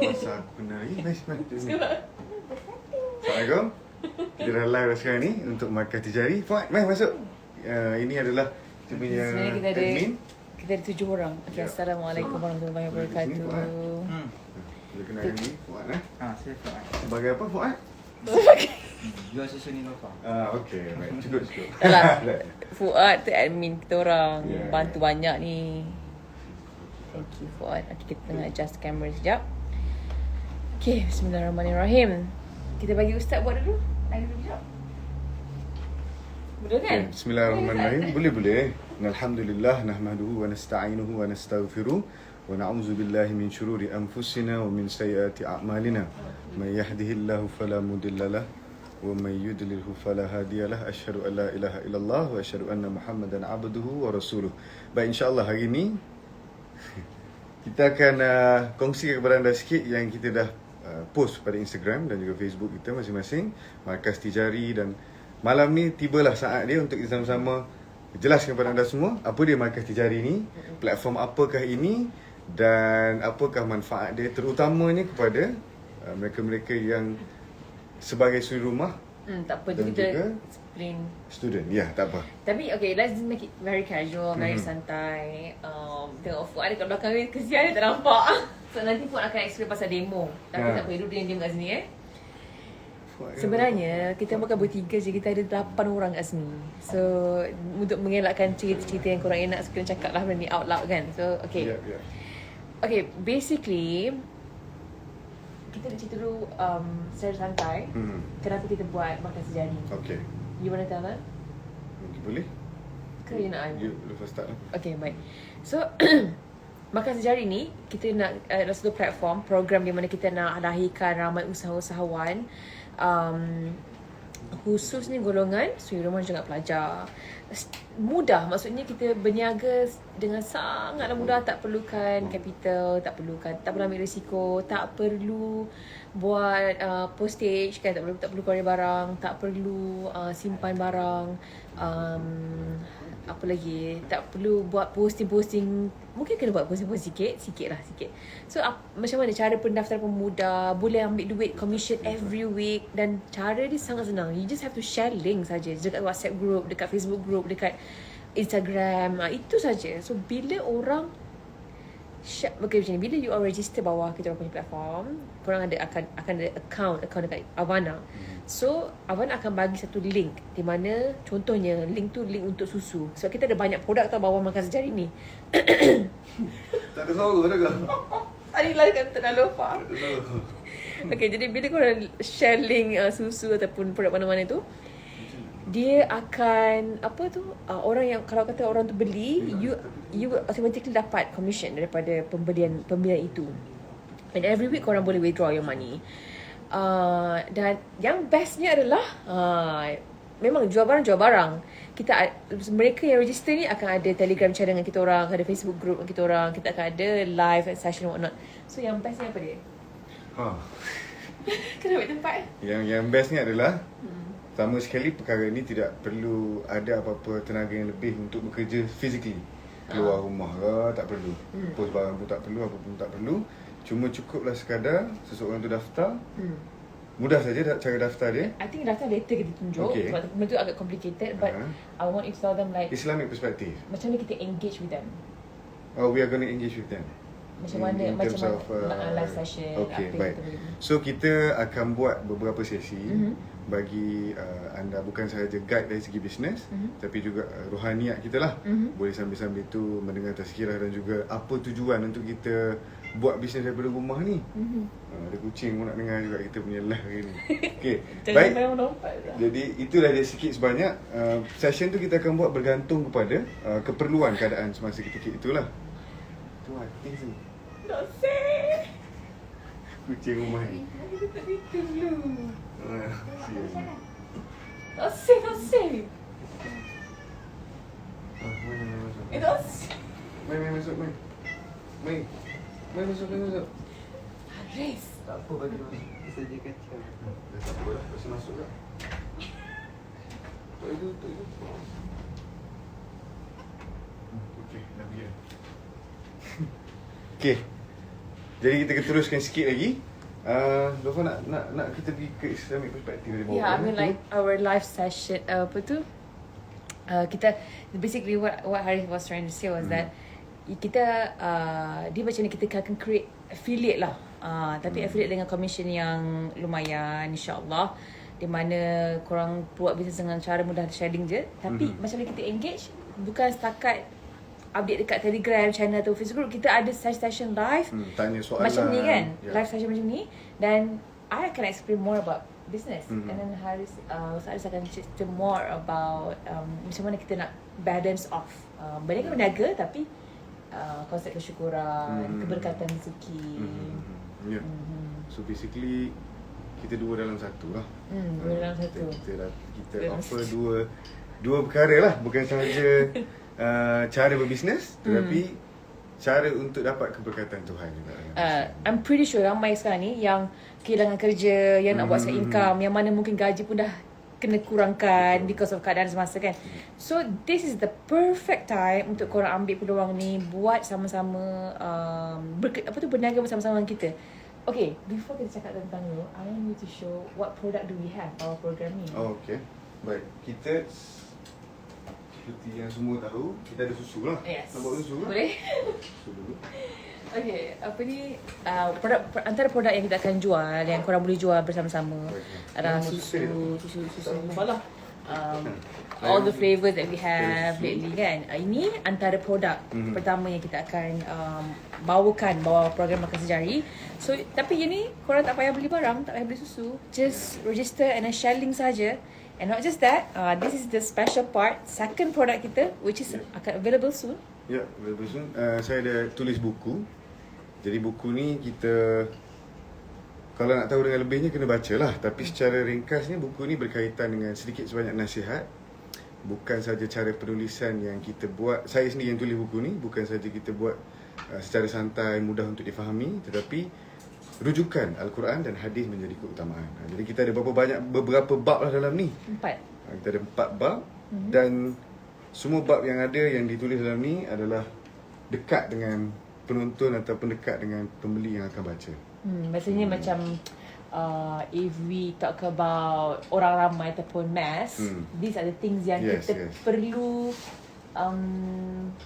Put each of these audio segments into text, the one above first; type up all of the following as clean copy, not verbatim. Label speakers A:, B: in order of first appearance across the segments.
A: Masa aku nari. Assalamualaikum. Kita dah live sekarang ni untuk Markaz Tijari. Fuad, mari masuk. Ini adalah kita punya admin.
B: Kita ada 7 orang. Okay, Assalamualaikum warahmatullahi wabarakatuh.
A: Boleh kenalkan ni Fuad
C: Saya Fuad.
A: Sebagai apa Fuad?
C: Jual susu Nilofa.
A: Okey, baik. Cukup.
B: Dah Fuad tu admin kita orang.
A: Yeah.
B: Bantu banyak ni. Thank you Fuad. Okay, kita tengah adjust kamera sekejap. Okay, bismillahirrahmanirrahim. Kita bagi Ustaz buat dulu. Lagi dulu sekejap. Boleh kan?
A: Okay, bismillahirrahmanirrahim. Boleh. Alhamdulillah nahmaduhu wa nasta'inuhu wa nastaghfiruh wa na'udzu billahi min syururi anfusina wa min sayyiati a'malina. May yahdihillahu fala mudhillalah wa may yudlilhu fala hadiyalah. Asyhadu an la ilaha illallah wa asyhadu anna Muhammadan abduhu wa rasuluh. Baik, insya-Allah hari ni kita akan kongsi kepada anda sikit yang kita dah post pada Instagram dan juga Facebook kita masing-masing, Markaz Tijari. Dan malam ni tibalah saat dia untuk kita sama-sama jelaskan kepada anda semua apa dia Markaz Tijari ni, platform apakah ini dan apakah manfaat dia, terutamanya kepada mereka-mereka yang sebagai suri rumah.
B: Tak apa,
A: dan
B: kita
A: juga
B: explain.
A: Student, ya, tak apa.
B: Tapi okay, let's make it very casual, very santai. Tengok Fuad ada kat belakang ni, kesian dia tak nampak. So nanti Fuad akan explain pasal demo. Tapi tak perlu dia diam kat sini Sebenarnya kita bukan bertiga je, kita ada 8 orang kat sini. So untuk mengelakkan cerita-cerita yang korang enak, so kita cakap lah benda ni out loud kan. So okay. Okay, basically kita nak cerita dulu secara santai kenapa kita buat Markaz Tijari.
A: Okay.
B: You wanna tell her?
A: Boleh?
B: Ke you nak
A: You first start lah.
B: Okay, baik. So Markaz Tijari ni kita nak adalah satu platform, program di mana kita nak lahirkan ramai usahawan khususnya golongan suri rumah juga pelajar. Mudah, maksudnya kita berniaga dengan sangatlah mudah, tak perlukan capital, tak perlu ambil risiko, tak perlu buat postage kan, tak perlu keluar barang, tak perlu simpan barang, apa lagi, tak perlu buat posting. Mungkin kena buat posting sikit lah. So macam mana cara pendaftaran pun mudah, boleh ambil duit commission every week, dan cara dia sangat senang. You just have to share link saja dekat WhatsApp group, dekat Facebook group, dekat Instagram, itu saja. So bila orang okay, macam ni, bila you all register bawah kita orang punya platform, korang akan ada account dekat Avana. So Avana akan bagi satu link di mana contohnya link tu link untuk susu. Sebab kita ada banyak produk tau bawah Markaz Tijari ni.
A: Tak ada suara ke?
B: Tadi lah kan tak nak lupa. Okay, jadi bila korang share link susu ataupun produk mana-mana tu, dia akan orang yang, kalau kata orang tu beli, you automatically dapat commission daripada pembelian itu. And every week korang boleh withdraw your money. Dan yang bestnya adalah memang jual barang. Mereka yang register ni akan ada Telegram channel dengan kita orang, ada Facebook group dengan kita orang, kita akan ada live session and whatnot. So yang bestnya apa dia? Kena ambil tempat.
A: Yang bestnya adalah pertama sekali, perkara ni tidak perlu ada apa-apa tenaga yang lebih untuk bekerja physically. Keluar rumah ke, tak perlu. Post barang pun tak perlu, apa pun tak perlu. Cuma cukuplah sekadar seseorang tu daftar. Mudah saja cara daftar dia.
B: I think daftar later kita tunjuk, sebab benda tu agak complicated, but I want you to tell them like
A: Islamic perspective.
B: macam mana kita engage with them.
A: We are going to engage with them.
B: Macam mana live session,
A: okay,
B: apa
A: baik.
B: yang kita boleh.
A: So kita akan buat beberapa sesi bagi anda, bukan sahaja guide dari segi bisnes, tapi juga rohaniat kita lah. Boleh sambil-sambil tu mendengar tazkirah dan juga apa tujuan untuk kita buat bisnes daripada rumah ni. Ada kucing pun nak dengar juga kita punya live hari ni. Okay, baik. Jadi itulah dia sikit sebanyak. Session tu kita akan buat bergantung kepada keperluan keadaan semasa ketika itulah. Tu hati tu.
B: Tak say.
A: Kucing rumah ni.
B: Kita dulu.
A: Tak
B: say.
A: Mana masuk?
B: Tak say.
A: Mai masuk. Mai masuk.
B: Haris.
C: Tak apa, bagi masuk. Saja kacau.
A: Tak apa lah, pasal masuk tak? Tak itu. Okey, dah biar. Okey. Jadi kita teruskan sikit lagi. Lofa nak kita pergi ke Islamic perspective dari bawah.
B: Yeah, I mean like our live session apa tu? Kita basically what Harith was trying to say was that kita dia macam ni, kita akan create affiliate lah. Tapi affiliate dengan commission yang lumayan, insyaAllah, di mana korang buat bisnes dengan cara mudah sharing je. Tapi macam mana kita engage, bukan setakat update dekat Telegram channel atau Facebook. Kita ada session live,
A: tanya soalan
B: macam ni kan,
A: yeah.
B: live session macam ni. Dan I akan explain more about business, and then Haris akan cerita more about macam mana kita nak balance off berniaga berniaga tapi konsep kesyukuran, keberkatan rezeki.
A: Yeah. So basically kita dua dalam satu lah.
B: Dua dalam satu.
A: Kita offer dua perkara lah, bukan sahaja cara berbisnes, tetapi cara untuk dapat keberkatan Tuhan juga.
B: I'm pretty sure ramai sekarang ni yang kehilangan kerja, yang nak buat side income, yang mana mungkin gaji pun dah kena kurangkan because of keadaan semasa kan. So this is the perfect time untuk korang ambil peluang ni, buat sama-sama berniaga bersama-sama dengan kita. Okay, before kita cakap tentang tu, I want you to show what product do we have, our program ni.
A: Oh, okay. Baik, kita seperti yang semua tahu, kita ada susu lah.
B: Yes.
A: Nak buat susu lah?
B: Boleh?
A: Susu dulu.
B: Okay, apa ni, antara produk yang kita akan jual, yang korang boleh jual bersama-sama adalah susu malah. All the flavours that we have lately kan. Ini antara produk pertama yang kita akan bawa program Makan Sejari. So, tapi yang ni korang tak payah beli barang, tak payah beli susu. Just register and then share link saja. And not just that, this is the special part, second product kita, which is akan available soon.
A: Ya, available soon. Saya ada tulis buku. Jadi buku ni kita, kalau nak tahu dengan lebihnya kena baca lah. Tapi secara ringkasnya buku ni berkaitan dengan sedikit sebanyak nasihat. Bukan saja cara penulisan yang kita buat, saya sendiri yang tulis buku ni, bukan saja kita buat secara santai, mudah untuk difahami, tetapi rujukan Al-Quran dan hadis menjadi keutamaan. Jadi kita ada beberapa bab lah dalam ni.
B: 4.
A: Kita ada 4 bab dan semua bab yang ada yang ditulis dalam ni adalah dekat dengan penonton ataupun dekat dengan pembeli yang akan baca.
B: Maksudnya macam if we talk about orang ramai ataupun mass, these are the things yang kita perlu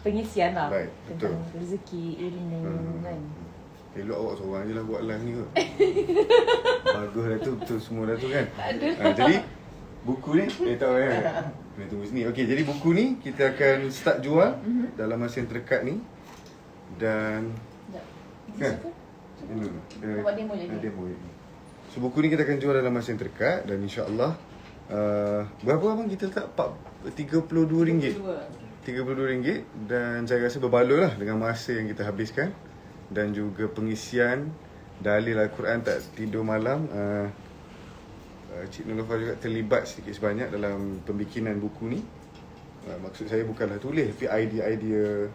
B: pengisian lah.
A: Baik,
B: tentang
A: betul.
B: rezeki, ilmu kan.
A: Elok awak seorang je lah buat live ni kot. Bagus dah tu, betul semua dah tu kan. Jadi buku ni, tak payah kan. Kena tunggu sini. Okey, jadi buku ni kita akan start jual dalam masa yang terdekat ni. Dan kan?
B: Buat demo je ni.
A: Demo je. So buku ni kita akan jual dalam masa yang terdekat dan insya-Allah berapa abang kita letak RM32. RM32 dan saya rasa berbaloi lah dengan masa yang kita habiskan dan juga pengisian dalil Al-Quran tak tidur malam. Cik Nolofa juga terlibat sedikit sebanyak dalam pembikinan buku ni. Maksud saya bukanlah tulis, tapi idea-idea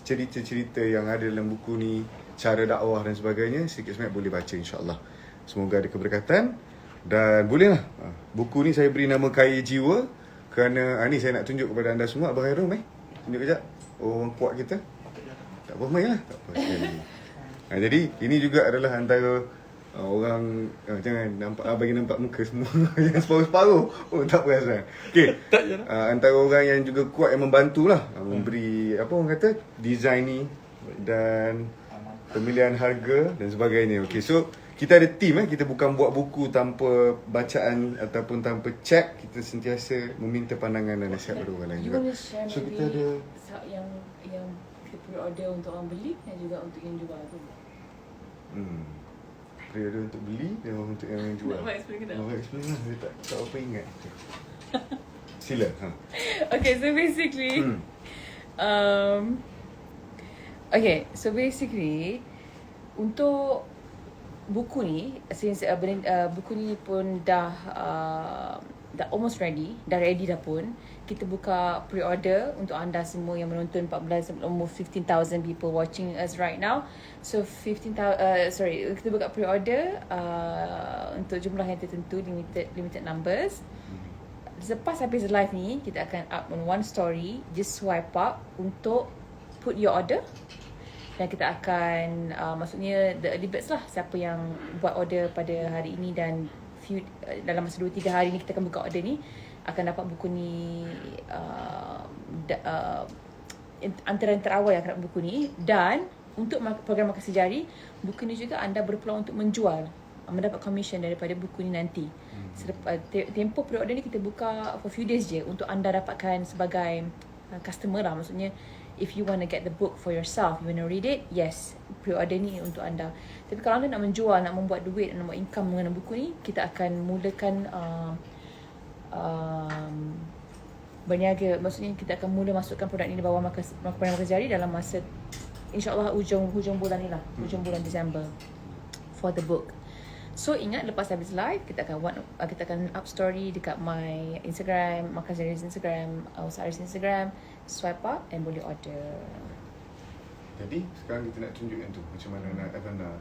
A: cerita-cerita yang ada dalam buku ni, cara dakwah dan sebagainya, sedikit sebanyak boleh baca insya-Allah. Semoga ada keberkatan dan bolehlah. Buku ni saya beri nama Kaya Jiwa kerana ni saya nak tunjuk kepada anda semua. Abang Khairul, tunjuk kejap orang kuat kita. Tak apa, main lah. Tak apa, jadi ini juga adalah antara orang, jangan nampak bagi nampak muka semua yang separuh-separuh. Oh, tak perasan. Okey. Antara orang yang juga kuat yang membantulah memberi apa orang kata design ni dan pemilihan harga dan sebagainya. Okey, so kita ada team kita bukan buat buku tanpa bacaan ataupun tanpa check. Kita sentiasa meminta pandangan dan nasihat dari orang lain juga. So kita ada
B: yang kita pre-order untuk orang beli dan juga untuk yang jual tu.
A: Pre-order untuk beli dan untuk yang jual.
B: Nak explain ke tak?
A: Nak explain lah, saya tak apa ingat. Sila.
B: Okay, so basically untuk buku ni, since buku ni pun dah almost ready, dah pun. Kita buka pre-order untuk anda semua yang menonton 15,000 people watching us right now. So kita buka pre-order untuk jumlah yang tertentu, limited numbers. Selepas habis live ni, kita akan up on one story, just swipe up untuk put your order. Dan kita akan maksudnya the early birds lah, siapa yang buat order pada hari ini dan dalam masa 2-3 hari ni kita akan buka order ni, akan dapat buku ni antara yang terawal yang akan dapat buku ni. Dan untuk program Markaz Sejari, buku ni juga anda berpeluang untuk menjual, mendapat commission daripada buku ni nanti. Tempoh pre-order ni kita buka for few days je untuk anda dapatkan sebagai customer lah. Maksudnya if you want to get the book for yourself, you want to read it, yes, pre-order ni untuk anda. Tapi kalau anda nak menjual, nak membuat duit, nak buat income mengenai buku ni, kita akan mulakan berniaga. Maksudnya kita akan mula masukkan produk ni di bawah Markaz Sejari dalam masa InsyaAllah hujung bulan ni lah, hujung bulan Disember for the book. So ingat, lepas habis live kita akan up story dekat my Instagram, Markaz Sejari's Instagram, Sari's Instagram, swipe up and boleh order.
A: Jadi sekarang kita nak tunjuk yang tu macam mana nak Avana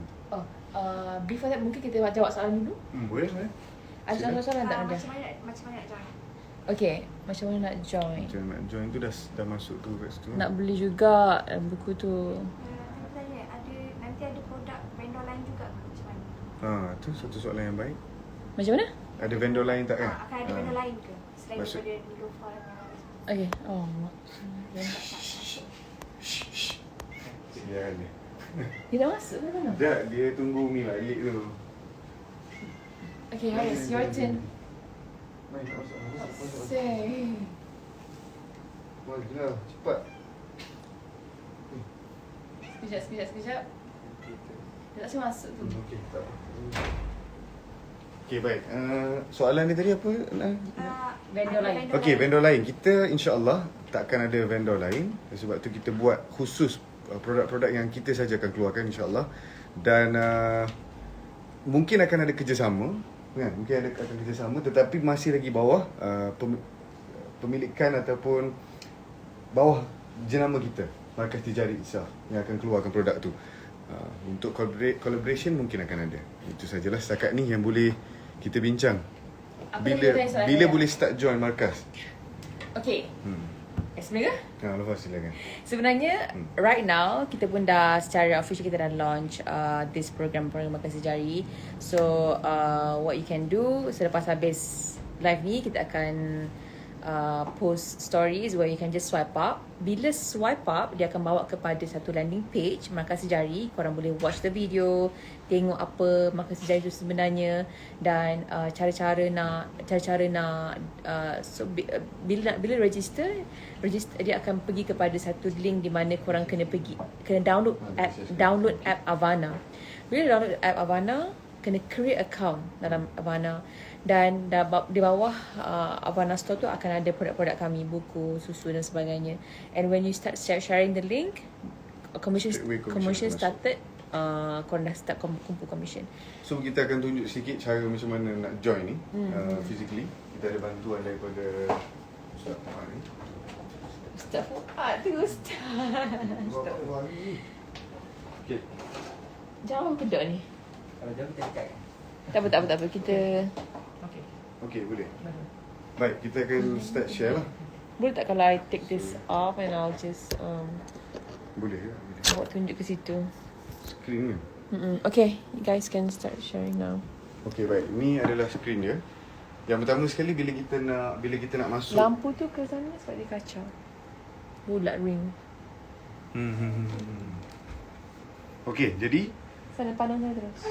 A: tu.
B: Before that mungkin kita jawab soalan dulu.
A: Boleh saya?
B: Ada soalan tak ada?
D: Macam mana nak join?
B: Okay, macam mana nak join?
A: Macam nak join tu dah masuk tu kat situ.
B: Nak beli juga buku tu.
D: Aku tanya, nanti ada produk vendor lain juga ke? Macam mana?
A: Tu satu soalan yang baik.
B: Macam mana?
A: Ada vendor lain tak kan?
D: Akan ada vendor lain ke? Selain
A: Maksud-
D: daripada Nilofa dan
B: Okay.
A: Sial dia.
B: Dia dah masuk ke mana?
A: Dia tunggu Umi balik tu.
B: Okay, Haris, your turn.
A: Mari masuk.
B: Say.
A: Mari lah, cepat.
B: Sekejap. Dia tak masuk tu.
A: Okey, tak apa. Okey, baik. Soalan dia tadi apa?
B: Vendor lain.
A: Okey, vendor lain. Kita insya-Allah takkan ada vendor lain. Sebab tu kita buat khusus produk-produk yang kita saja akan keluarkan insya-Allah. Dan mungkin akan ada kerjasama, kan? Mungkin akan kerjasama, tetapi masih lagi bawah pemilikan ataupun bawah jenama kita, Markaz Tijari itself, yang akan keluarkan produk tu. Untuk collaboration mungkin akan ada. Itu sajalah setakat ni yang boleh kita bincang. Bila boleh start join markaz?
B: Okay. Explain ke?
A: Lepas silakan.
B: Sebenarnya right now kita pun dah secara official kita dah launch this program Markaz Sejari. So what you can do selepas habis live ni, kita akan post stories where you can just swipe up. Bila swipe up, dia akan bawa kepada satu landing page Markaz Sejari. Korang boleh watch the video, tengok apa Markaz Sejari itu sebenarnya, dan cara-cara nak bila register dia akan pergi kepada satu link di mana korang kena download app Avana. Bila download app Avana, kena create account dalam Avana, dan di bawah Avana Store tu akan ada produk-produk kami, buku, susu dan sebagainya. And when you start sharing the link, commission started, korang dah start kumpul commission.
A: So kita akan tunjuk sikit cara macam mana nak join ni physically. Kita ada bantuan daripada Ustaz Fuad ni.
B: Ustaz Fuad tu Ustaz.
A: Okay.
B: Jauh kedok ni.
C: Kalau jauh kita dekat.
B: Tak apa kita.
A: Okay, boleh. Baik, kita akan start share lah.
B: Boleh tak kalau I take this off and I'll just
A: Boleh ke? Boleh.
B: bawa tunjuk ke situ.
A: Screen kan?
B: Okay, you guys can start sharing now.
A: Okay, baik. Ni adalah screen dia. Yang pertama sekali bila kita nak masuk.
B: Lampu tu ke sana sebab dia kacau. Bulat ring.
A: Okay, jadi
B: Sana pandang saya terus.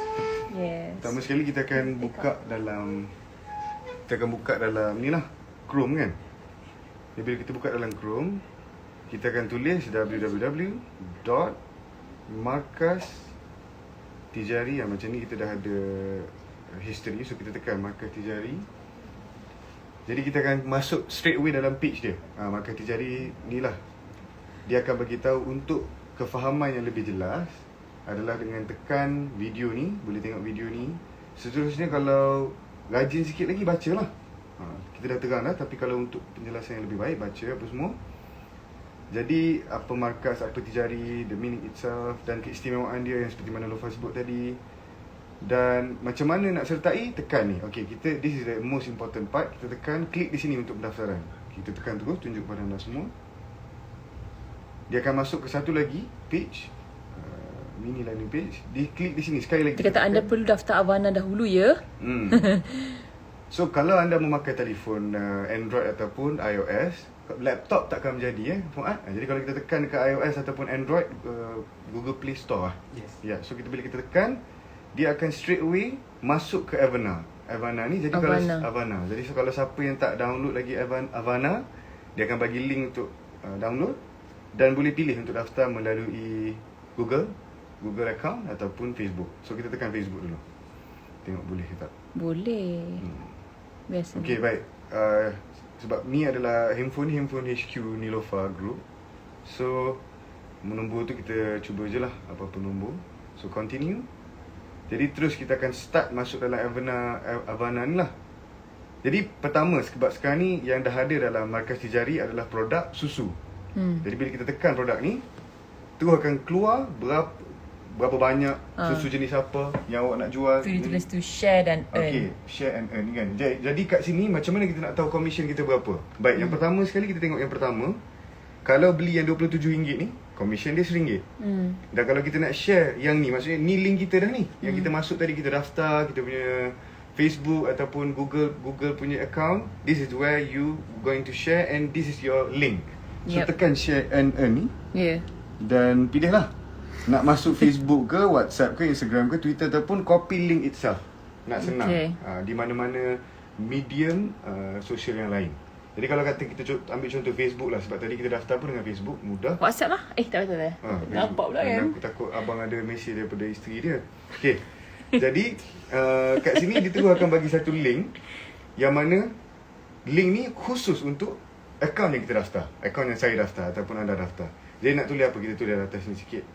B: Yes.
A: pertama sekali kita akan buka dalam ni lah, Chrome kan. Jadi bila kita buka dalam Chrome, kita akan tulis www.markaztijari. Macam ni kita dah ada history, so kita tekan Markaz Tijari. Jadi kita akan masuk straight away dalam page dia. Markaz Tijari ni lah. Dia akan bagi tahu untuk kefahaman yang lebih jelas adalah dengan tekan video ni, boleh tengok video ni. Seterusnya kalau rajin sikit lagi bacalah. Kita dah terang dah, tapi kalau untuk penjelasan yang lebih baik, baca apa semua. Jadi apa markaz, apa Tijari, the meaning itself, dan keistimewaan dia yang seperti mana Lofa sebut tadi. Dan macam mana nak sertai, tekan ni. Okay, this is the most important part. Kita tekan, klik di sini untuk pendaftaran. Kita tekan terus, tunjuk kepada anda semua. dia akan masuk ke satu lagi page, mini landing page. Dia klik di sini sekali lagi.
B: Dia kata anda perlu daftar Avana dahulu ya.
A: So kalau anda memakai telefon Android ataupun iOS, laptop takkan menjadi Fuad. Jadi kalau kita tekan ke iOS ataupun Android, Google Play Store
C: Yes.
A: Ya, so bila kita tekan, dia akan straight away masuk ke Avana. Avana ni jadi
B: Avana.
A: kalau Avana. Jadi so, kalau siapa yang tak download lagi Avana, dia akan bagi link untuk download dan boleh pilih untuk daftar melalui Google account ataupun Facebook. So kita tekan Facebook dulu. Tengok boleh ke tak.
B: Boleh. Biasa.
A: Okey, baik. Sebab ni adalah handphone HQ Nilofa Group. So nombor tu kita cuba je lah apa-apa nombor. So continue. Jadi terus kita akan start masuk dalam Avana ni lah. Jadi pertama, sebab sekarang ni yang dah ada dalam markas tijari adalah produk susu. Jadi bila kita tekan produk ni, tu akan keluar berapa banyak susu jenis apa yang awak nak jual.
B: Tu ditulis tu share dan earn.
A: Okay, share and earn kan. Jadi kat sini macam mana kita nak tahu commission kita berapa? Baik, yang pertama sekali kita tengok yang pertama. Kalau beli yang RM27 ni, commission dia RM1. Dan kalau kita nak share yang ni, maksudnya ni link kita dah ni. Yang kita masuk tadi, kita daftar kita punya Facebook ataupun Google punya account. This is where you going to share and this is your link. So tekan share and earn ni. Dan pilihlah nak masuk Facebook ke, WhatsApp ke, Instagram ke, Twitter ataupun copy link itself. Nak senang. Di mana-mana medium sosial yang lain. Jadi kalau kata kita ambil contoh Facebook lah, sebab tadi kita daftar pun dengan Facebook, mudah.
B: WhatsApp lah. Tak betul nampak pula kan.
A: Aku takut abang ada mesej daripada isteri dia. Okay. Jadi kat sini dia terus akan bagi satu link, yang mana link ni khusus untuk akaun yang kita daftar, akaun yang saya daftar ataupun anda daftar. Jadi nak tulis apa, kita tulis atas ni sikit,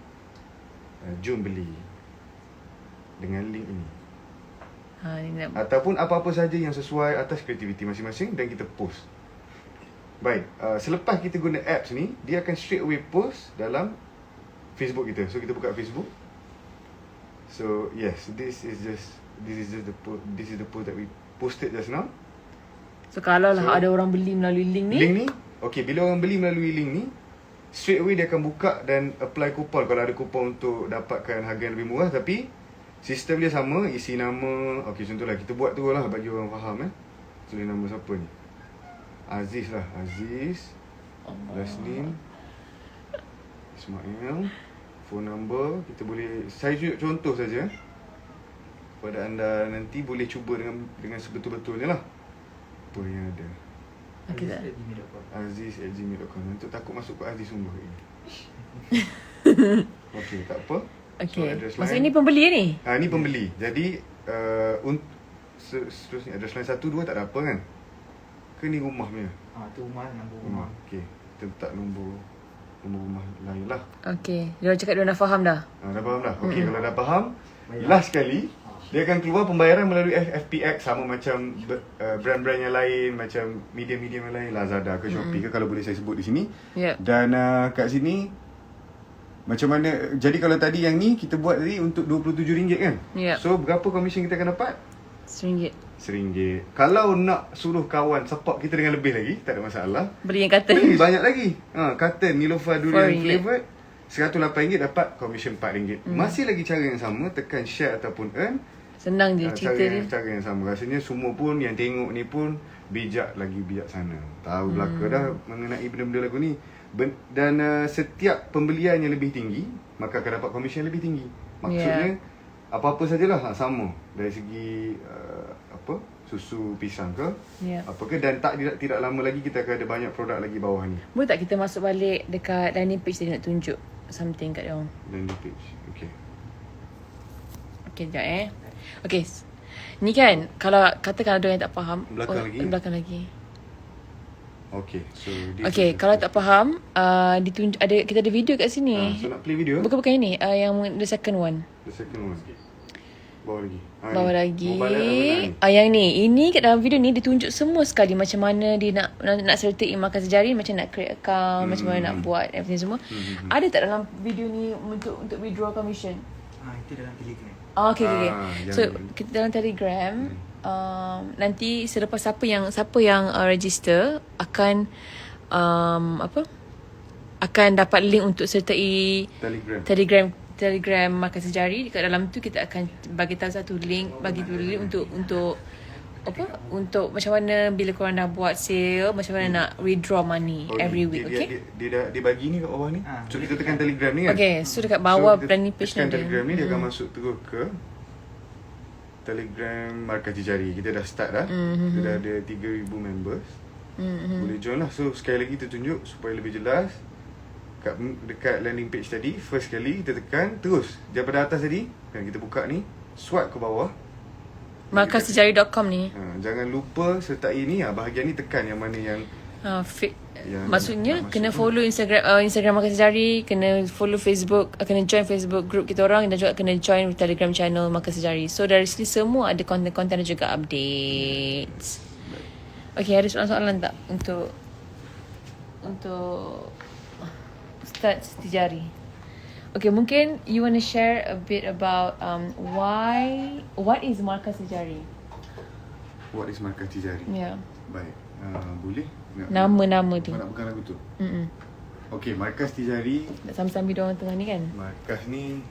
A: jom beli dengan link ini. Ataupun apa-apa saja yang sesuai atas kreativiti masing-masing dan kita post. Baik, selepas kita guna apps ni, dia akan straight away post dalam Facebook kita. So kita buka Facebook. So yes, this is the post that we posted just now.
B: So kalau lah ada orang beli melalui link ni,
A: okay, bila orang beli melalui link ni, straight away dia akan buka dan apply kupon. Kalau ada kupon untuk dapatkan harga yang lebih murah, tapi sistem dia sama, isi nama. Okay, contohlah kita buat tu lah bagi orang faham. Tulis nama siapa ni, Aziz lah, Aziz, last name Ismail, phone number. Kita boleh, saya tunjuk contoh saja pada anda, nanti boleh cuba dengan sebetul-betulnya lah apa yang ada. Aziz@gmail.com. Untuk takut masuk ke Aziz sungguh ini. Okay, tak apa.
B: Okay.
A: So,
B: maksud ini pembeli ni?
A: Ni pembeli. Jadi seterusnya address line 1, 2 tak ada apa kan? Ke ni rumah punya?
C: Tu rumah, nombor rumah.
A: Okay, kita letak nombor rumah lain lah.
B: Okay, dia cakap dia dah faham dah.
A: Dah faham dah? Okay, kalau dah faham, last sekali dia akan keluar pembayaran melalui FPX, sama macam brand-brand yang lain, macam medium-medium yang lain, Lazada ke Shopee ke, kalau boleh saya sebut di sini. Dan kat sini macam mana, jadi kalau tadi yang ni kita buat tadi untuk RM27 kan? So berapa commission kita akan dapat? RM1. Kalau nak suruh kawan support kita dengan lebih lagi, tak ada masalah.
B: Beli yang carton.
A: Beli banyak lagi. Carton Nilofa Durian Flavoured RM108 dapat commission RM4. Masih lagi cara yang sama, tekan share ataupun earn.
B: Senang je cerita dia.
A: Cara yang sama. Rasanya semua pun yang tengok ni pun bijak lagi bijaksana. Tahu belaka dah mengenai benda-benda lagu ni. Dan setiap pembelian yang lebih tinggi, maka akan dapat komisen lebih tinggi. Maksudnya apa-apa sajalah sama. Dari segi susu pisang ke, apa ke, dan tidak lama lagi kita akan ada banyak produk lagi bawah ni.
B: Boleh tak kita masuk balik dekat landing page tadi, nak tunjuk something kat dia orang?
A: Landing page. Okay.
B: Okay, sekejap Okay, ni kan kalau katakan ada yang tak faham, belakang lagi.
A: Okay, so
B: okay, kalau tak faham, kita ada video kat sini.
A: So nak play video?
B: Bukan ini, yang the second one.
A: The second one. Bawah lagi.
B: Bawah lagi. Yang ni. Ini kat dalam video ni dia tunjuk semua sekali macam mana dia nak sertai markas tijari, macam nak create account, macam mana nak buat everything semua. Ada tak dalam video ni untuk withdraw commission?
C: Itu dalam Telegram.
B: Okay. So kita dalam Telegram, nanti selepas siapa yang register akan akan dapat link untuk sertai Telegram Markas Sejari. Dekat dalam tu kita akan bagi tahu satu link, bagi tu link untuk apa? Untuk macam mana bila korang dah buat sale, macam mana nak withdraw money every week, okay?
A: Dia bagi ni kat bawah ni. So kita tekan Telegram ni kan.
B: Okay, so dekat bawah
A: kita
B: planning page
A: tekan
B: ni ada.
A: Telegram ni dia akan masuk terus ke Telegram Markas Tijari. Kita dah start dah. Kita dah ada 3,000 members. Boleh join lah. So sekali lagi kita tunjuk supaya lebih jelas. Dekat landing page tadi, first kali kita tekan terus daripada atas tadi, kan kita buka ni, swipe ke bawah.
B: Markassejari.com ni.
A: Jangan lupa sertai ni, bahagian ni tekan yang mana yang
B: maksudnya kena follow Instagram Markas Sejari, kena follow Facebook, kena join Facebook group kita orang, dan juga kena join Telegram channel Markas Sejari. So dari sini semua ada konten-konten dan juga updates. Okay, ada soalan-soalan tak untuk Ustaz Tijari? Okay, mungkin you want to share a bit about what is Markas Sejari?
A: What is Markas Tijari?
B: Yeah.
A: Baik, boleh?
B: Nama-nama tu.
A: Nak bukan lagu tu? Okay, Markas Tijari.
B: Sambil-sambil diorang tengah ni kan?
A: Markas ni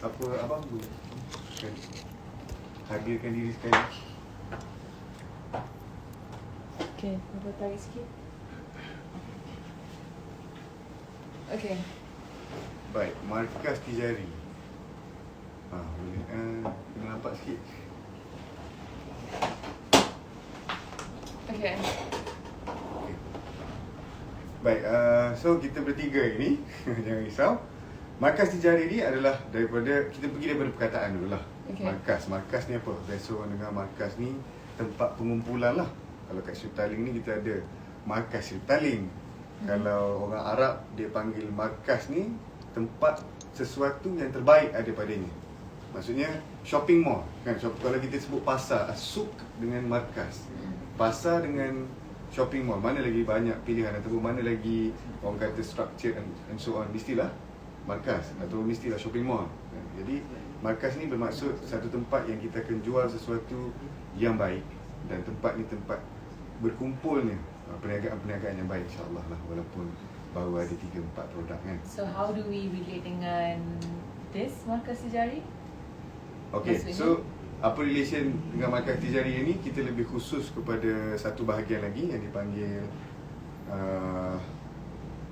A: apa abang boleh hadirkan diri sekali.
B: Okay, apa tarik sikit? Okay.
A: Baik, Markas Tijari. Boleh kena nampak sikit.
B: Okay.
A: Baik, so kita bertiga ini jangan risau. Markas Tijari ni adalah kita pergi daripada perkataan dulu lah.
B: Okay.
A: Markas ni apa? Biasa orang dengar markas ni tempat pengumpulan lah. Kalau kat Sri Petaling ni kita ada Markas Sri Petaling. Kalau orang Arab dia panggil markas ni tempat sesuatu yang terbaik ada padanya. Maksudnya shopping mall kan. Kalau kita sebut pasar, souk dengan markas. Pasar dengan shopping mall, mana lagi banyak pilihan ataupun mana lagi orang kata structure and so on, mestilah markas atau mestilah shopping mall. Jadi markas ni bermaksud satu tempat yang kita akan jual sesuatu yang baik, dan tempat ni tempat berkumpulnya perniagaan-perniagaan yang baik, insyaAllah lah, walaupun baru ada 3-4 produk kan.
B: So how do we relate dengan this Markas Sejari?
A: Okay,
B: maksudnya?
A: so apa relation dengan Markas Tijari ni? Kita lebih khusus kepada satu bahagian lagi yang dipanggil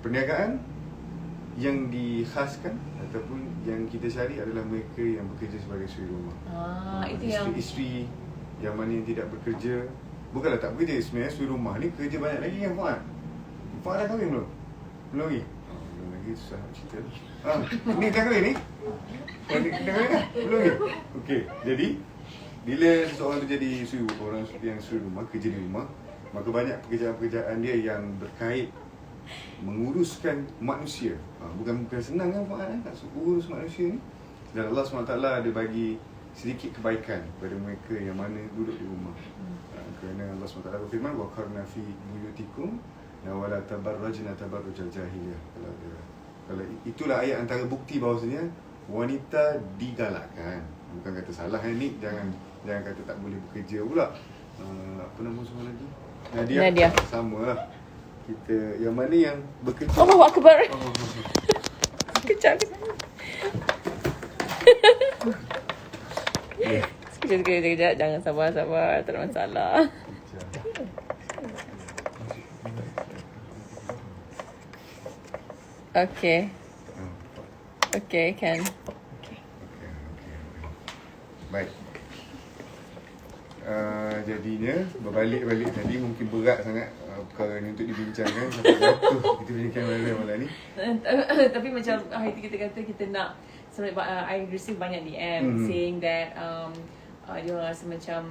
A: perniagaan yang dikhaskan ataupun yang kita cari adalah mereka yang bekerja sebagai suri rumah.
B: Itu yang
A: isteri yang mana yang tidak bekerja. Bukanlah tak bekerja, sebenarnya suri rumah ni kerja banyak lagi kan Fuad? Fuad dah kahwin belum? Belum lagi? Belum lagi, susah nak cerita ni. Ni dah kahwin ni? Dah kahwin kan? Belum lagi? Okey, jadi bila seseorang tu jadi orang yang suri rumah, kerja di rumah, maka banyak pekerjaan-pekerjaan dia yang berkait menguruskan manusia. Bukan senang kan Fuad nak urus manusia ni. Dan Allah SWT ada bagi sedikit kebaikan kepada mereka yang mana duduk di rumah. Kerana Allah SWT berfirman, وَقَرْنَا فِي بُيُوتِكُمْ وَلَا تَبَرَّجْنَا تَبَرُّجَ الْجَاهِلِيَّةِ. Kalau itulah ayat antara bukti bahawasanya wanita digalakkan. Bukan kata salah ni, jangan kata tak boleh bekerja pula. Apa nama semua lagi? Nadia. Sama lah. Kita yang mana yang bekerja.
B: Allahu Akbar. Kejap. Sekejap. Jangan sabar. Tak ada masalah. Okay. Okay, can.
A: Okay. Baik. Jadinya berbalik tadi mungkin berat sangat perkara ni untuk dibincangkan sampai jatuh kita bincangkan malam ni.
B: Tapi macam hari kita kata kita nak, sebab I receive banyak DM saying that dia orang rasa macam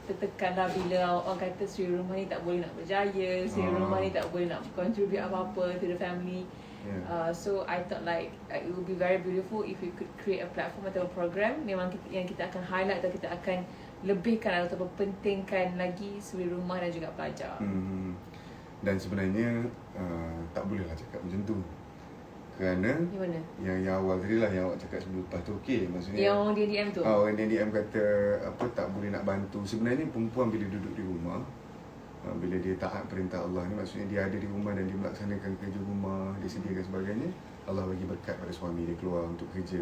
B: tertekan lah bila orang kata suri rumah ni tak boleh nak berjaya, suri rumah ni tak boleh nak contribute apa-apa to the family. So I thought like it would be very beautiful if we could create a platform atau a program memang yang kita akan highlight atau kita akan lebihkan atau pentingkan lagi suri rumah dan juga pelajar.
A: Dan sebenarnya tak bolehlah cakap macam tu. Kerana yang awal tadi lah yang awak cakap sebelum lepas tu, okey, maksudnya
B: yang dia DM tu.
A: Orang yang DM kata apa tak boleh nak bantu. Sebenarnya perempuan bila duduk di rumah Bila dia taat perintah Allah ni, maksudnya dia ada di rumah dan dia melaksanakan kerja rumah, dia sediakan sebagainya, Allah bagi berkat pada suami dia keluar untuk kerja.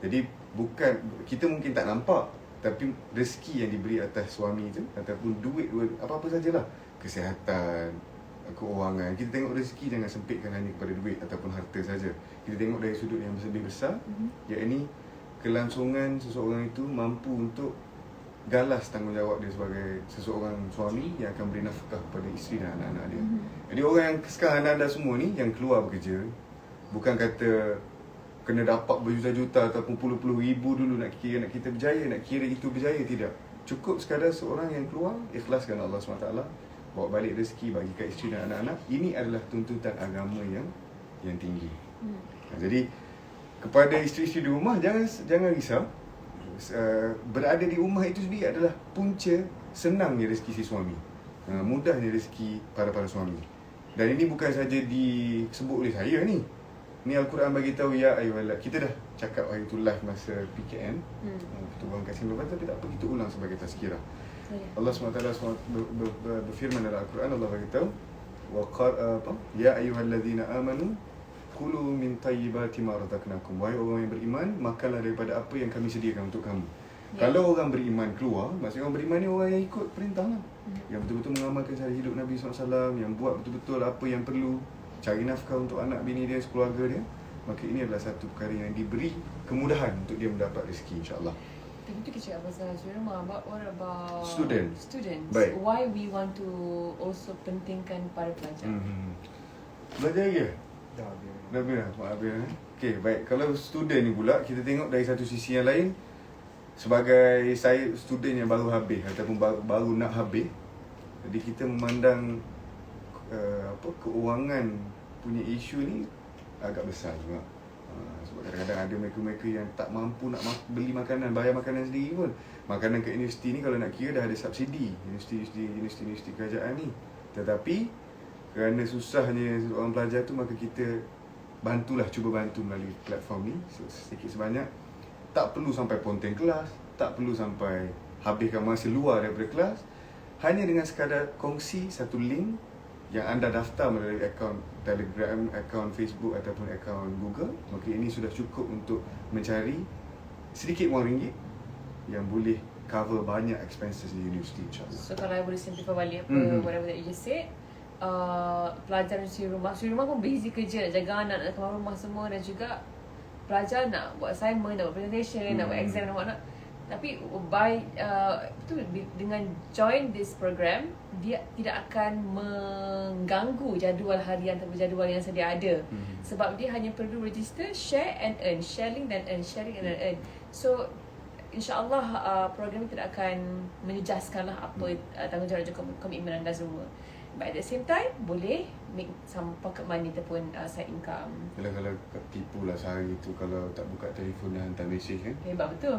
A: Jadi bukan, kita mungkin tak nampak, tapi rezeki yang diberi atas suami tu ataupun duit, apa-apa sajalah, kesihatan, keuangan, kita tengok rezeki jangan sempitkan hanya kepada duit ataupun harta saja. Kita tengok dari sudut yang lebih besar, iaitu kelangsungan seseorang itu mampu untuk galas tanggungjawab dia sebagai seseorang suami yang akan beri nafkah kepada isteri dan anak-anak dia. Jadi orang yang sekarang anda semua ni yang keluar bekerja, bukan kata kena dapat berjuta-juta ataupun puluh-puluh ribu dulu nak kira nak kita berjaya, nak kira itu berjaya, tidak. Cukup sekadar seorang yang keluar, ikhlaskan Allah SWT, bawa balik rezeki bagi kat isteri dan anak-anak. Ini adalah tuntutan agama yang tinggi. Jadi kepada isteri-isteri di rumah, jangan risau. Berada di rumah itu sendiri adalah punca senangnya rezeki si suami, mudahnya rezeki para suami. Dan ini bukan saja disebut oleh saya ni. Ni Al-Quran bagi tahu, ya ayyuhallaz, kita dah cakap hari tu live masa PKN, pertubuhan kasih lepas, tapi tak apa, kita ulang sebagai tazkirah. Allah SWT berfirman dalam Al-Quran, Allah bagi tahu, ya ayyuhallazina amanu kulu min tayyibati ma razaqnakum. Wahai orang yang beriman, makanlah daripada apa yang kami sediakan untuk kamu. Kalau orang beriman keluar, maksudnya orang beriman ni orang yang ikut perintah lah, yang betul-betul mengamalkan cara hidup Nabi SAW, yang buat betul-betul apa yang perlu, cari nafkah untuk anak bini dia, keluarga dia, maka ini adalah satu perkara yang diberi kemudahan untuk dia mendapat rezeki, insyaAllah.
B: Tapi tu kita cakap pasal rumah, what about
A: Students.
B: Baik. Why we want to also pentingkan para pelajar?
A: Belajar lagi ke?
C: Dah
A: Dah habis dah. Okey, baik. Kalau student ni pula, kita tengok dari satu sisi yang lain. Sebagai saya student yang baru habis ataupun baru nak habis, jadi kita memandang keuangan punya isu ni agak besar juga. Sebab kadang-kadang ada mereka-mereka yang tak mampu nak beli makanan, bayar makanan sendiri pun. Makanan ke universiti ni kalau nak kira dah ada subsidi, universiti kerajaan ni. Tetapi kerana susahnya seorang pelajar tu, maka kita cuba bantu melalui platform ni sedikit sebanyak. Tak perlu sampai ponten kelas, tak perlu sampai habiskan masa luar daripada kelas. Hanya dengan sekadar kongsi satu link yang anda daftar melalui akaun Telegram, akaun Facebook ataupun akaun Google, maka ini sudah cukup untuk mencari sedikit wang ringgit yang boleh cover banyak expenses di universiti, insyaAllah.
B: So kalau I boleh simplify balik whatever that you just said, pelajar suri rumah pun busy kerja, nak jaga anak, nak keluar rumah semua, dan juga pelajar nak buat assignment, nak buat presentation, nak buat exam dan whatnot. Tapi dengan join this program, dia tidak akan mengganggu jadual harian atau jadual yang sedia ada. Sebab dia hanya perlu register, share and earn, sharing dan earn, sharing and earn. So InsyaAllah program ini tidak akan menjejaskanlah apa tanggungjawab dan komitmen anda semua. But at the same time, boleh make some pocket money ataupun side income.
A: Kalau tipu lah sehari tu, kalau tak buka telefon dan hantar mesej kan.
B: Hebat betul.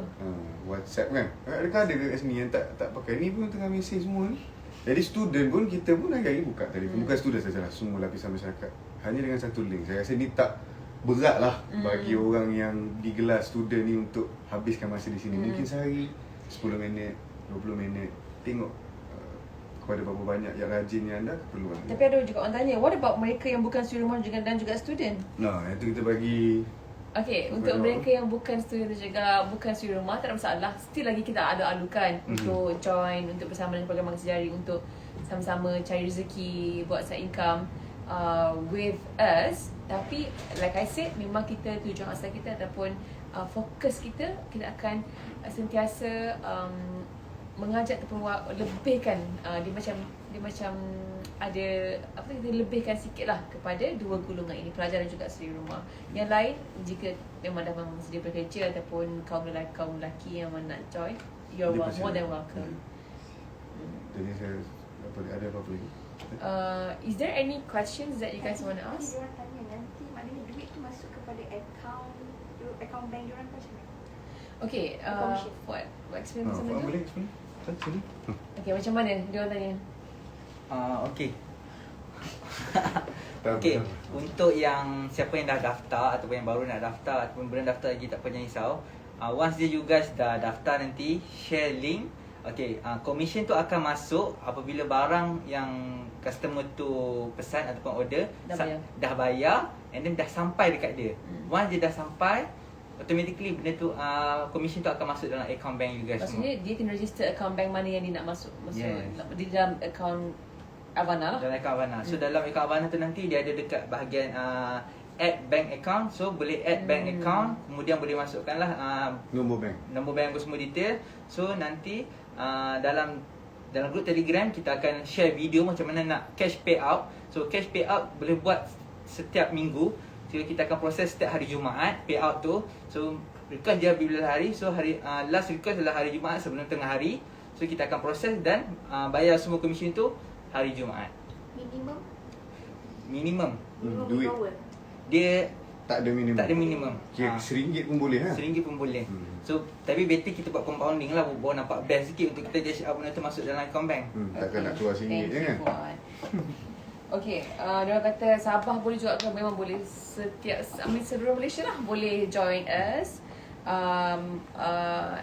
A: WhatsApp kan. Adakah ada kat sini yang tak pakai ni pun tengah mesej semua ni. Jadi student pun, kita pun hari-hari buka telefon. Bukan student sajalah, semua lapisan masyarakat. Hanya dengan satu link. Saya rasa ni tak berat lah bagi orang yang digelar student ni untuk habiskan masa di sini. Mungkin sehari 10 minit, 20 minit. Tengok kepada berapa banyak yang rajin yang anda keperluan.
B: Tapi ada juga orang tanya, what about mereka yang bukan suri rumah dan juga student?
A: Nah, itu kita bagi.
B: Okay, untuk mereka yang bukan student dan juga bukan suri rumah, tak ada masalah. Still lagi kita ada alukan untuk join, untuk bersama dengan program Makan Sejari, untuk sama-sama cari rezeki, buat side income with us. Tapi like I said, memang kita tujuan asal kita ataupun fokus kita akan sentiasa mengajak ataupun lebihkan dia macam ada apa, kita lebihkan sikitlah kepada dua golongan ini, pelajar dan juga suri rumah. Yang lain, jika memang dah sedia bekerja ataupun kaum lelaki yang nak join, you're more than welcome.
A: Jadi saya ada apa-apa lagi?
B: Is there any questions that you guys want to ask?
D: Diorang tanya nanti maknanya duit tu masuk kepada akaun bank diorang macam mana?
B: Okay, what explain macam mana tu?
A: Boleh explain? Sini.
B: Okay, macam mana diorang tanya?
C: Okey. Okey, untuk yang siapa yang dah daftar ataupun yang baru nak daftar ataupun belum daftar lagi, tak payah risau. Once you guys dah daftar, nanti share link Okay, commission tu akan masuk apabila barang yang customer tu pesan ataupun order dah bayar and then dah sampai dekat dia. Once dia dah sampai, automatically benda tu commission tu akan masuk dalam account bank you guys semua.
B: Maksudnya dia kena register account bank mana yang dia nak masuk.
C: Yes.
B: Di dalam account Avana lah.
C: Dalam account Avana. So dalam account Avana tu nanti dia ada dekat bahagian add bank account. So boleh add bank account, kemudian boleh masukkanlah
A: Nombor bank.
C: nombor bank semua detail. So nanti dalam grup Telegram kita akan share video macam mana nak cash payout. So cash payout boleh buat setiap minggu. So kita akan proses setiap hari Jumaat payout tu. So request dia bila hari. So hari last request adalah hari Jumaat sebelum tengah hari. So kita akan proses dan bayar semua komisen tu hari Jumaat.
D: Minimum
C: Minimum
A: Duit.
D: berapa?
C: dia
A: Tak ada minimum.
C: tak ada minimum.
A: Kira RM1 pun boleh ha?
C: RM1 pun boleh. So tapi better kita buat compounding lah, baru nampak best sikit untuk kita just benda tu masuk dalam account bank.
A: Takkan nak keluar RM1 je kan?
B: Okay, dia kata Sabah boleh juga ke? Memang boleh. Seluruh Malaysia lah boleh join us.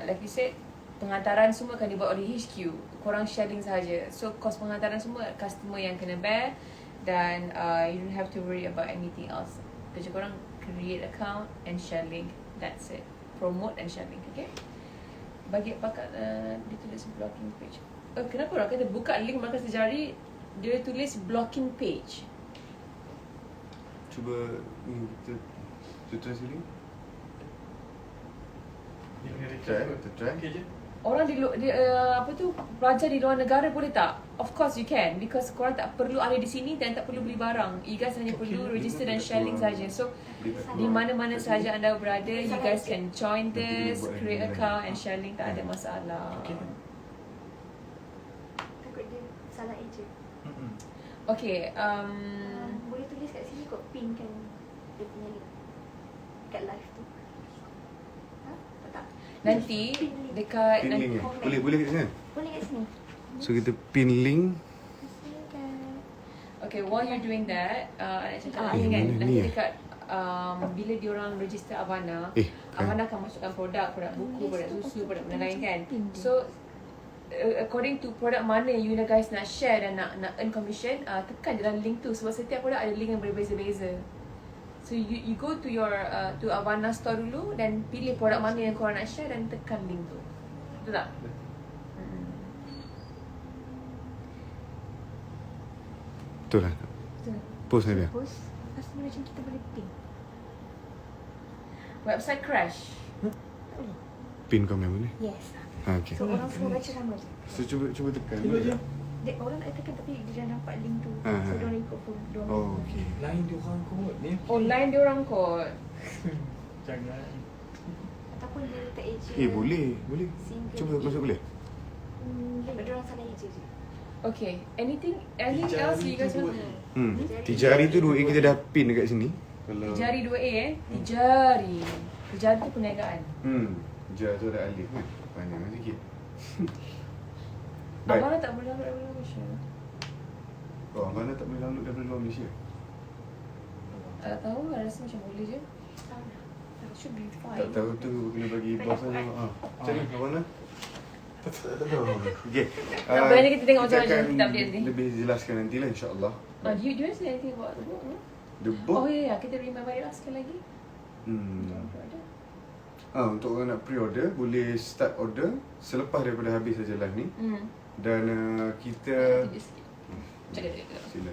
B: Like you said, penghantaran semua akan dibuat oleh HQ. Korang sharing sahaja. So kos penghantaran semua customer yang kena bear. Dan you don't have to worry about anything else. Kerja korang create account and share link. That's it. Promote and share link, okay? Bagi pakat dia tulis blocking page. Kenapa orang kata buka link Markas Tijari, dia tulis blocking page?
A: Cuba ni kita try sekali. Try.
E: Okay je.
B: Orang pelajar di luar negara boleh tak? Of course you can, because korang tak perlu ada di sini dan tak perlu beli barang. You guys hanya perlu register dan share link saja. So di mana-mana saja anda berada, you guys can join this, create account and share link, tak ada masalah.
D: Takut dia salah eja.
B: Okay,
D: Boleh tulis kat sini kot, pin kan dia punya link kat live tu. Ha? Tak?
B: nanti dekat
A: Pin link
B: nanti,
A: Boleh kat sini.
D: Boleh kat sini.
A: So kita pin link.
B: okay, while you're doing that, nak cakap
D: Ah,
B: lagi kan,
A: mana
B: nanti
A: ni,
B: dekat bila diorang register Avana,
A: kan?
B: Avana akan masukkan produk buku, produk susu, produk benda lain kan. So according to produk mana you guys nak share dan nak earn commission, tekan dalam link tu sebab setiap produk ada link yang berbeza-beza. So you go to your to Avana store dulu dan pilih produk mana yang korang nak share dan tekan link tu. Betul tak?
A: Betul lah.
B: Betul.
A: Post ni dia.
D: Post. Lepas ni macam kita boleh pin.
B: Website crash.
A: Pin komen mana?
D: Yes.
A: Okay.
D: So orang semua baca sama je.
A: So cuba tekan.
E: Cuba je.
D: Orang nak tekan tapi dia dah nampak link tu.
A: Ah,
D: So
A: ah.
D: diorang ikut pun.
A: Oh, okay.
E: Lain dia orang kot ni.
B: Online dia orang kot.
E: Jangan.
D: Ataupun dia letak eja.
A: Boleh.
D: Single
A: Cuba
D: E.
A: masuk boleh?
D: Sebab diorang salah eja je.
B: Okay, anything else you guys
E: Tijari
B: want?
A: Tijari tu 2A kita dah pin dekat sini. Kalau
B: Tijari 2A Tijari. Tijari tu perniagaan.
A: Tijari tu ada alif kan. Panjang sikit. Baik.
B: Abang tak boleh download daripada Malaysia.
A: Oh, mana tak boleh download daripada luar Malaysia?
B: Tak tahu, rasa macam boleh je. Should be fine.
A: Tak tahu tu kena bagi bos saja. Macam mana? Mana? Tak tahu. Okey.
B: Boleh kita tengok macam mana
A: akan
B: kita update nanti.
A: lebih jelaskan nantilah insya-Allah.
B: Do you want to say anything about the book?
A: The book.
B: Oh ya, kita remind Maria sekali lagi.
A: Untuk orang nak pre-order, boleh start order selepas daripada habis saja live ni. Dan kita sila.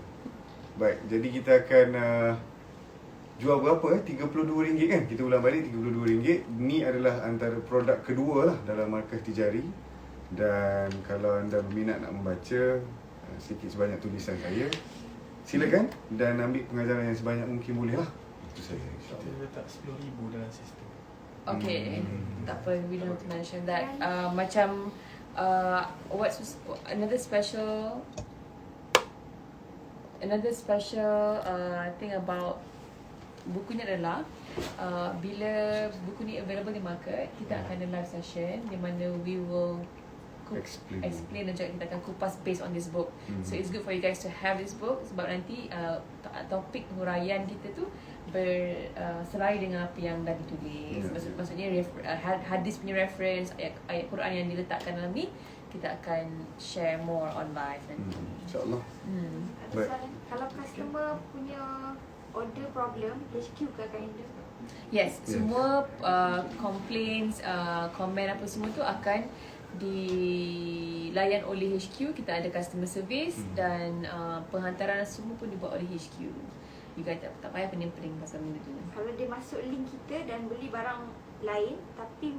A: Baik, jadi kita akan jual berapa RM32 kan? Kita ulang balik RM32. Ni adalah antara produk kedua lah dalam markas Tijari. Dan kalau anda berminat nak membaca sedikit sebanyak tulisan saya, silakan dan ambil pengajaran yang sebanyak mungkin boleh lah. Itu saja
E: Kita
A: insya-Allah.
E: letak RM10,000 dalam sistem.
B: Okay, tak apa, we don't have to mention that. Macam what's another special thing about buku ni adalah bila buku ni available di market, kita akan ada live session di mana we will explain dan juga kita akan kupas based on this book. So it's good for you guys to have this book sebab nanti topik huraian kita tu berserai dengan apa yang dah ditulis. Maksudnya hadis punya reference, ayat Quran yang diletakkan dalam ni kita akan share more on live nanti.
A: InsyaAllah.
D: Ada
A: Baik.
D: soalan, kalau customer punya order problem, HQ ke akan handle?
B: Yes,
A: Yes.
B: semua complaints, komen apa semua tu akan dilayan oleh HQ. Kita ada customer service dan penghantaran semua pun dibuat oleh HQ. You guys tak payah pening-pening pasal benda tu.
D: Kalau dia masuk link kita dan beli barang lain tapi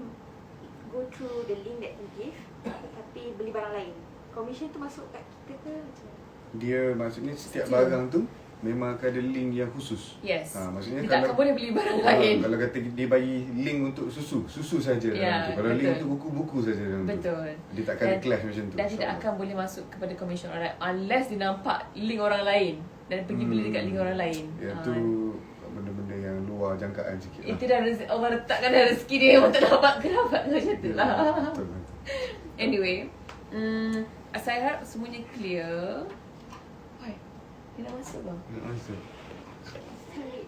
D: go through the link that we give tapi beli barang lain, commission tu masuk kat kita ke macam mana?
A: Dia maksudnya setiap
B: Still.
A: barang tu memang akan ada link yang khusus.
B: Yes.
A: Maksudnya
B: Dia tak akan boleh beli barang lain.
A: Kalau kata dia bagi link untuk susu saja dalam
B: Ya,
A: tu. Kalau link
B: betul.
A: untuk buku-buku saja dalam tu.
B: Betul.
A: Dia tak akan ada clash macam tu.
B: Dan tidak
A: insyaAllah.
B: akan boleh masuk kepada commission orang lain unless dia nampak link orang lain dan pergi beli dekat link orang lain.
A: Ya, tu benda-benda yang luar jangkaan sikit lah.
B: Itu dah Allah letakkan dah rezeki dia untuk dapat kerabat macam tu lah.
A: Betul.
B: Anyway, saya harap semuanya clear. Why? Dia nak masuk bang?
A: Ya, masuk.
D: Sorry,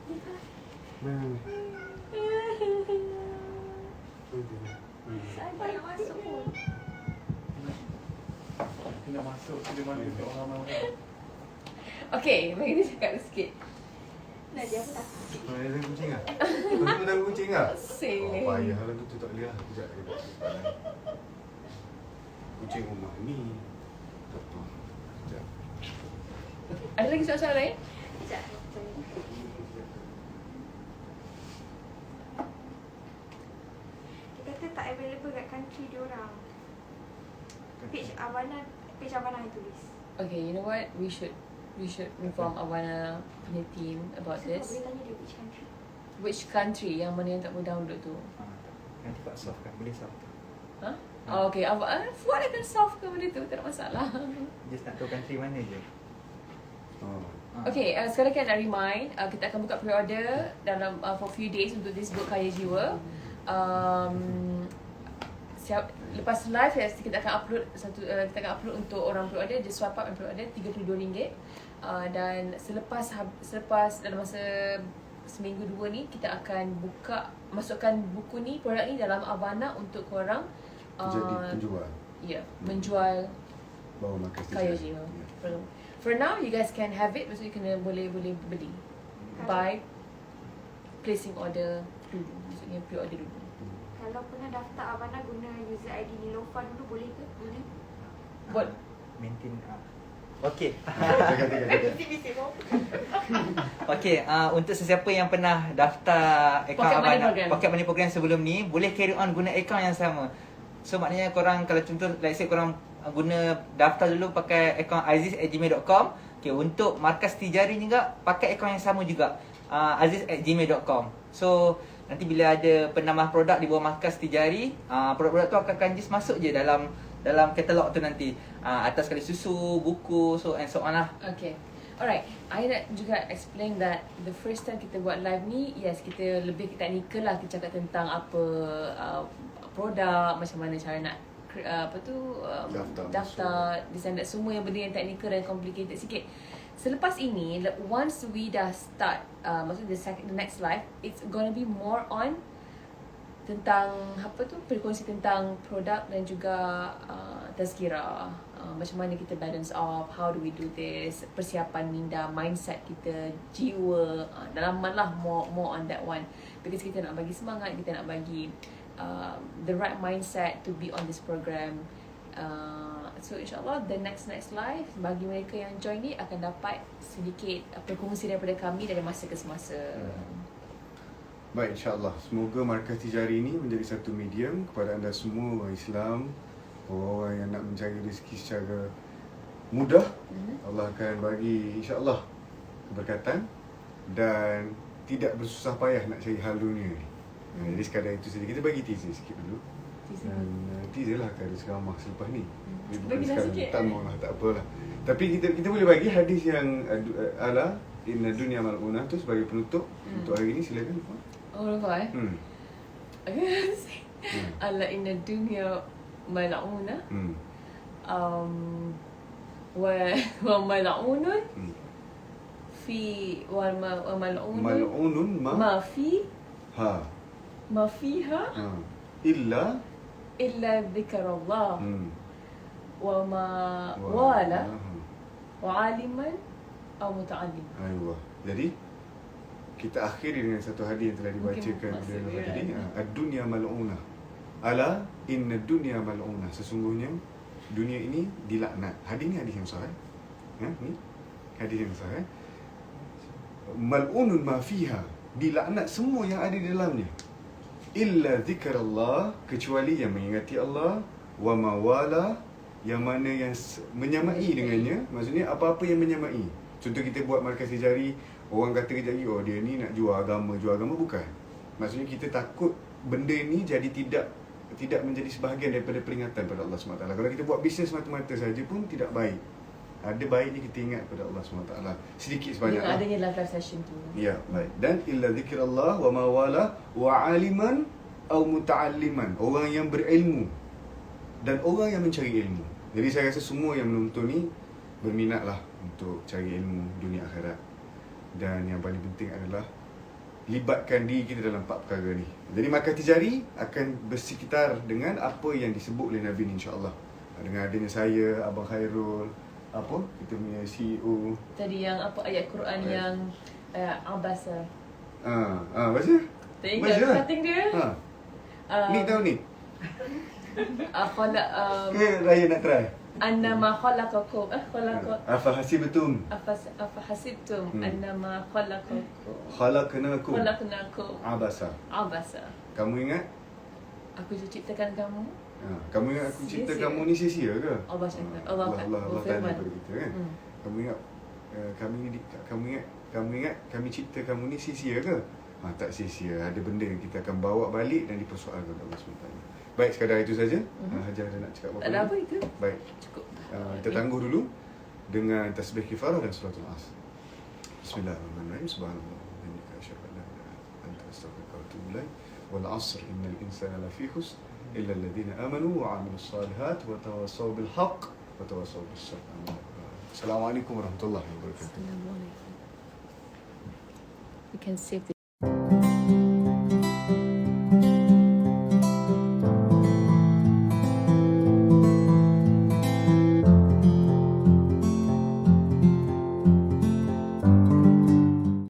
A: Hmm.
D: saya tak nak masuk pun.
E: Dia nak masuk, dia mana kat orang-orang.
B: Okay, bagi dia cakap sikit.
D: Dah dia apa tak?
A: Ada kucing ah? Tuan ada kucing ah?
B: Asyik.
A: Oh, payah lah tu tak boleh lah. Kejap. Kucing rumah ni. Tak apa. Kejap.
B: Ada lagi soalan lain?
D: Sekejap. Dia kata tak available kat country dia orang. Page Avana yang tulis.
B: Okay, you know what? We should inform Awana punya team about
D: So kau
B: this.
D: boleh tanya dia which country?
B: Which country yang mana yang tak boleh download tu?
C: Nanti Pak soft kan, boleh soft.
B: Huh? Oh, okay, Fuad akan solve ke benda tu, tak ada masalah.
C: Just nak tahu country mana je.
A: Oh.
B: Okay, sekarang kita nak remind, kita akan buka pre-order dalam for few days untuk this book Kaya Jiwa. Lepas live kita akan upload kita akan upload untuk orang pre-order, just swipe up and pre-order RM32. Dan selepas dalam masa seminggu 2 ni kita akan masukkan buku ni, produk ni dalam Avana untuk korang
A: Jadi penjual.
B: ya, menjual
A: Bawa markas
B: Kaya
A: tijari.
B: Jiwa.
A: Ya.
B: For now, you guys can have it. Maksudnya kena boleh beli by placing order dulu. Maksudnya pre-order dulu.
D: Kalau pernah daftar Avana guna user ID Nilofa dulu boleh ke? Boleh.
B: Buat
C: Maintain Okey.
D: Bisik-bisik kau.
C: Okey, untuk sesiapa yang pernah daftar akaun
B: Pocket Money
C: Avana
B: Program.
C: Pocket Money Program sebelum ni, boleh carry on guna akaun yang sama. So maknanya korang kalau contoh let's say korang guna daftar dulu pakai akaun aziz@gmail.com. Okey, untuk markas tijari juga pakai akaun yang sama juga. aziz@gmail.com. So nanti bila ada penambah produk di bawah markas tijari, produk-produk tu akan just masuk je dalam katalog tu nanti. Atas sekali susu, buku, so and so on lah.
B: Okay. Alright, I nak juga explain that the first time kita buat live ni, yes, kita lebih technical lah. Kita cakap tentang apa produk, macam mana cara nak daftar, design that, semua yang benda yang technical dan complicated sikit. Selepas ini, once we dah start, maksudnya the next live, it's gonna be more on tentang berkongsi tentang produk dan juga tazkirah, macam mana kita balance off, how do we do this, persiapan minda, mindset kita, jiwa, dalaman lah, more on that one, because kita nak bagi semangat, kita nak bagi the right mindset to be on this program. So insyaAllah the next live, bagi mereka yang join ni akan dapat sedikit perkongsi daripada kami dari masa ke semasa.
A: Baik, insyaAllah. Semoga markas tijari ini menjadi satu medium kepada anda semua orang Islam, orang-orang yang nak mencari rezeki secara mudah. Allah akan bagi insyaAllah keberkatan dan tidak bersusah payah nak cari hal dunia ni. Jadi sekadar itu saja. Kita bagi teaser sikit dulu. Dan teaser lah akan ada ceramah selepas ni.
B: Bagilah
A: Sekarang
B: sikit.
A: tak maulah, tak apalah. Tapi kita boleh bagi hadis yang ala inna dunya mal'unah tu sebagai penutup untuk hari ni. Silakan.
B: Oh, lupa Ala inna dunya mal'una wa mal'unun fi wa mal'unun
A: mal'unun
B: ma fi
A: ha
B: ma fiha
A: illa
B: illa dzikrullah wa ma wala wa aliman aw muta'allim.
A: Aywa. Jadi kita akhiri dengan satu hadis yang telah dibacakan oleh tadi. Ad-dunya mal'unah. Ala inna dunya mal'unah. Sesungguhnya dunia ini dilaknat. Hadis ni hadis yang sahih. Ni hadis yang sahih. Mal'unun ma fiha. Dilaknat semua yang ada di dalamnya. Illa zikrullah, kecuali yang mengingati Allah, wa mawala, yang mana yang menyamai dengannya. Maksudnya apa-apa yang menyamai. Contoh kita buat markas tijari, orang kata kejap lagi, oh dia ni nak jual agama, bukan. Maksudnya kita takut benda ni jadi tidak menjadi sebahagian daripada peringatan pada Allah SWT. Kalau kita buat bisnes mata-mata saja pun tidak baik. Ada baiknya kita ingat pada Allah SWT. Sedikit sebanyak.
B: Dengan adanya live session tu.
A: Ya, baik. Dan illa zikrullah wa mawala wa aliman aw muta'alliman. Orang yang berilmu dan orang yang mencari ilmu. Jadi saya rasa semua yang menonton ni berminatlah untuk cari ilmu dunia akhirat. Dan yang paling penting adalah libatkan diri kita dalam 4 perkara ni. Jadi markas tijari akan bersekitar dengan apa yang disebut oleh Nabi ni, insya-Allah. Dengan adanya saya, Abang Khairul, kita punya CEO.
B: Tadi yang apa ayat Quran yang abasa.
A: Baca?
B: Tak ingat starting dia.
A: Ni tahu ni.
B: Khalaq
A: Raya nak try.
B: annama khalaqakum
A: Afa hasibtum
B: afahasibtum annama
A: khalaqnakum
B: khalaqnakum
A: abasa. Kamu ingat?
B: Aku ciptakan kamu.
A: Kamu ingat aku cipta
B: Sia-sia.
A: kamu ni sia-sia ke?
B: Allah cakap.
A: Allah
B: Allah
A: tanya kepada kita kan.
B: Hmm.
A: Kamu ingat kamu ingat kami cipta kamu ni sia-sia ke? Tak sia-sia. Ada benda yang kita akan bawa balik dan dipersoalkan oleh Allah SWT. Baik, sekadar itu saja. Hajar ada nak cakap apa?
B: Tak ada apa itu.
A: Baik.
B: Cukup.
A: Kita tangguh dulu dengan tasbih kifarah dan suratul Asr. Bismillahirrahmanirrahim. Subhanallah wa bihamdihi asyhadu an la ilaha illa anta astaghfiruka wa atubu ilaik. Wal 'asr innal insana lafi khusr illa alladhina amanu wa 'amilus solihat wa tawassaw bil haqq wa tawassaw bis sabr. Assalamualaikum warahmatullahi wabarakatuh.
B: Assalamualaikum. We can save